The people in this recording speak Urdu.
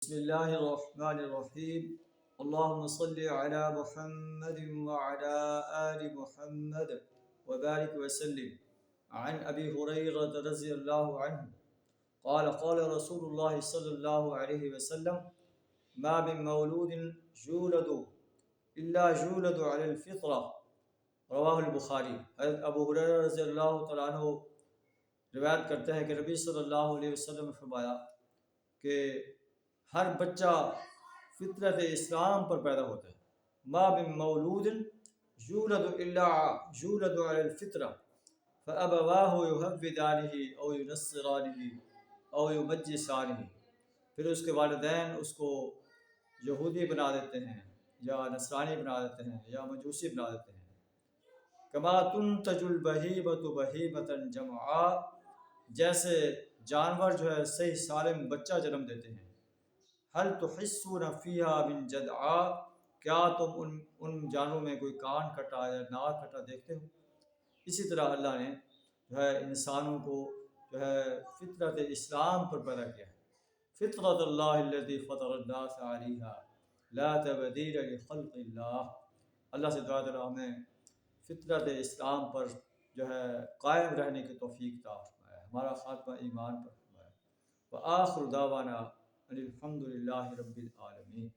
بسم الله الرحمن الرحيم. اللهم صل على محمد وعلى آل محمد وبارك وسلم. عن أبي هريرة رضي الله عنه قال رسول الله صلى الله عليه وسلم: ما من مولود يولد إلا يولد على الفطرة. رواہ البخاری. حضرت ابو ہریرہ رضی اللہ تعالیٰ عنہ روایت کرتے ہیں کہ نبی صلی اللہ علیہ وسلم نے فرمایا کہ ہر بچہ فطرت اسلام پر پیدا ہوتا ہے. ما من مولود یولد الا یولد علی الفطرہ فابواہ یہودانہ او ینصرانہ او یمجسانہ. پھر اس کے والدین اس کو یہودی بنا دیتے ہیں یا نصرانی بنا دیتے ہیں یا مجوسی بنا دیتے ہیں. کما تنتج البہیمۃ بہیمۃ جمعاء، جیسے جانور جو ہے صحیح سالم بچہ جنم دیتے ہیں. حل تحسون فیہا من جدعاء، کیا تم ان جانوروں میں کوئی کان کٹا یا ناک کٹا دیکھتے ہو؟ اسی طرح اللہ نے جو ہے انسانوں کو جو ہے فطرت اسلام پر پیدا کیا ہے. فطرت اللہ التی فطر الناس علیہا لا تبدیل لخلق اللہ. اللہ سے دعا کرو ہمیں فطرت اسلام پر جو ہے قائم رہنے کی توفیق عطا فرمائے، ہمارا خاتمہ ایمان پر فرمائے. وآخر دعوانا الحمد للہ رب العالمین.